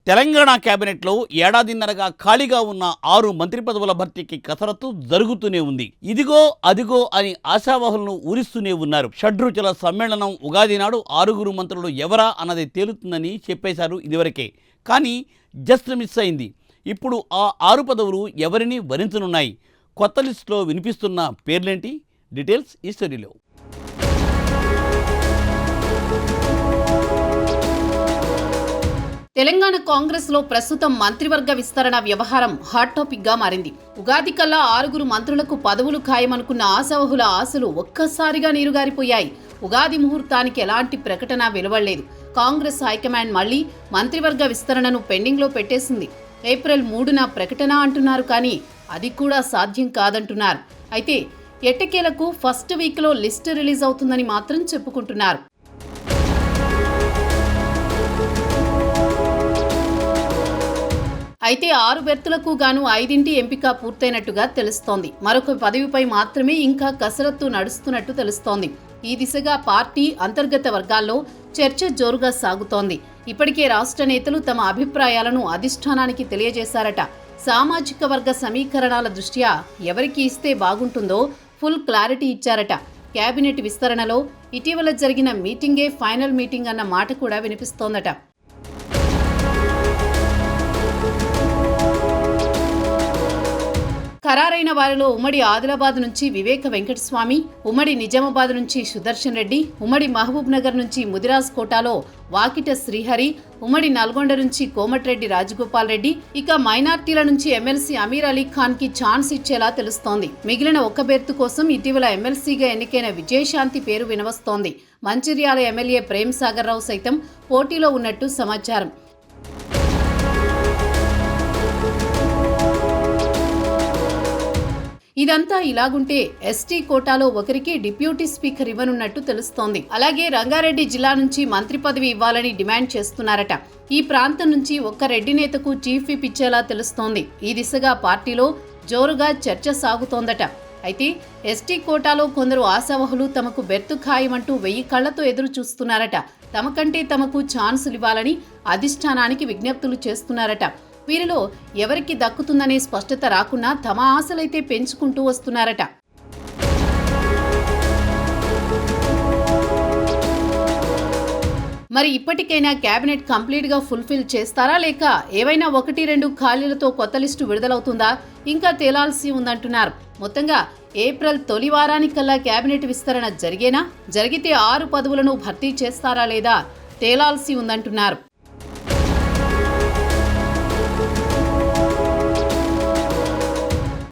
తెలంగాణ కేబినెట్లో ఏడాదిన్నరగా ఖాళీగా ఉన్న 6 మంత్రి పదవుల భర్తీకి కసరత్తు జరుగుతూనే ఉంది. ఇదిగో అదిగో అని ఆశావహులను ఊరిస్తూనే ఉన్నారు. షడ్రుచుల సమ్మేళనం ఉగాది నాడు 6 మంత్రులు ఎవరా అన్నది తేలుతుందని చెప్పేశారు ఇదివరకే. కానీ జస్ట్ మిస్ అయింది. ఇప్పుడు ఆ 6 పదవులు ఎవరిని వరించనున్నాయి? కొత్త లిస్టులో వినిపిస్తున్న పేర్లేంటి? డీటెయిల్స్ ఈ స్టోరీలో. తెలంగాణ కాంగ్రెస్ లో ప్రస్తుతం మంత్రివర్గ విస్తరణ వ్యవహారం హాట్ టాపిక్ గా మారింది. ఉగాది కల్లా 6 మంత్రులకు పదవులు ఖాయమనుకున్న ఆశావహుల ఆశలు ఒక్కసారిగా నీరుగారిపోయాయి. ఉగాది ముహూర్తానికి ఎలాంటి ప్రకటన వెలువడలేదు. కాంగ్రెస్ హైకమాండ్ మళ్లీ మంత్రివర్గ విస్తరణను పెండింగ్ లో పెట్టేసింది. ఏప్రిల్ 3న ప్రకటన అంటున్నారు, కానీ అది కూడా సాధ్యం కాదంటున్నారు. అయితే ఎట్టకేలకు ఫస్ట్ వీక్ లో లిస్ట్ రిలీజ్ అవుతుందని మాత్రం చెప్పుకుంటున్నారు. అయితే 6 బెర్తులకు గాను 5 ఎంపిక పూర్తయినట్టుగా తెలుస్తోంది. మరొక పదవిపై మాత్రమే ఇంకా కసరత్తు నడుస్తున్నట్టు తెలుస్తోంది. ఈ దిశగా పార్టీ అంతర్గత వర్గాల్లో చర్చ జోరుగా సాగుతోంది. ఇప్పటికే రాష్ట్ర నేతలు తమ అభిప్రాయాలను అధిష్టానానికి తెలియజేశారట. సామాజిక వర్గ సమీకరణాల దృష్ట్యా ఎవరికి ఇస్తే బాగుంటుందో ఫుల్ క్లారిటీ ఇచ్చారట. కేబినెట్ విస్తరణలో ఇటీవల జరిగిన మీటింగే ఫైనల్ మీటింగ్ అన్న మాట కూడా వినిపిస్తోందట. ఖరారైన వారిలో ఉమ్మడి ఆదిలాబాద్ నుంచి వివేక వెంకటస్వామి, ఉమ్మడి నిజామాబాద్ నుంచి సుదర్శన్ రెడ్డి, ఉమ్మడి మహబూబ్ నగర్ నుంచి ముదిరాజ్ కోటాలో వాకిట శ్రీహరి, ఉమ్మడి నల్గొండ నుంచి కోమటిరెడ్డి రాజగోపాల్ రెడ్డి, ఇక మైనార్టీల నుంచి ఎమ్మెల్సీ అమీర్ అలీ ఖాన్ కి ఛాన్స్ ఇచ్చేలా తెలుస్తోంది. మిగిలిన ఒక్క బెర్తు కోసం ఇటీవల ఎమ్మెల్సీగా ఎన్నికైన విజయశాంతి పేరు వినవస్తోంది. మంచిర్యాల ఎమ్మెల్యే ప్రేమ్ సాగర్ రావు సైతం పోటీలో ఉన్నట్టు సమాచారం. ఇదంతా ఇలాగుంటే ఎస్టీ కోటాలో ఒకరికి డిప్యూటీ స్పీకర్ ఇవ్వనున్నట్టు తెలుస్తోంది. అలాగే రంగారెడ్డి జిల్లా నుంచి మంత్రి పదవి ఇవ్వాలని డిమాండ్ చేస్తున్నారట. ఈ ప్రాంతం నుంచి ఒక్క రెడ్డి నేతకు చీఫ్ విప్ ఇచ్చేలా తెలుస్తోంది. ఈ దిశగా పార్టీలో జోరుగా చర్చ సాగుతోందట. అయితే ఎస్టీ కోటాలో కొందరు ఆశావహులు తమకు బెర్తు ఖాయమంటూ 1000 కళ్లతో ఎదురు చూస్తున్నారట. తమకంటే తమకు ఛాన్సులు ఇవ్వాలని అధిష్టానానికి విజ్ఞప్తులు చేస్తున్నారట. వీరిలో ఎవరికి దక్కుతుందనే స్పష్టత రాకున్నా తమ ఆశలైతే పెంచుకుంటూ వస్తున్నారట. మరి ఇప్పటికైనా కేబినెట్ కంప్లీట్గా ఫుల్ఫిల్ చేస్తారా, లేక ఏవైనా 1-2 ఖాళీలతో కొత్త లిస్టు విడుదలవుతుందా ఇంకా తేలాల్సి ఉందంటున్నారు. మొత్తంగా ఏప్రిల్ తొలి వారానికల్లా కేబినెట్ విస్తరణ జరిగితే 6 పదవులను భర్తీ చేస్తారా లేదా తేలాల్సి ఉందంటున్నారు.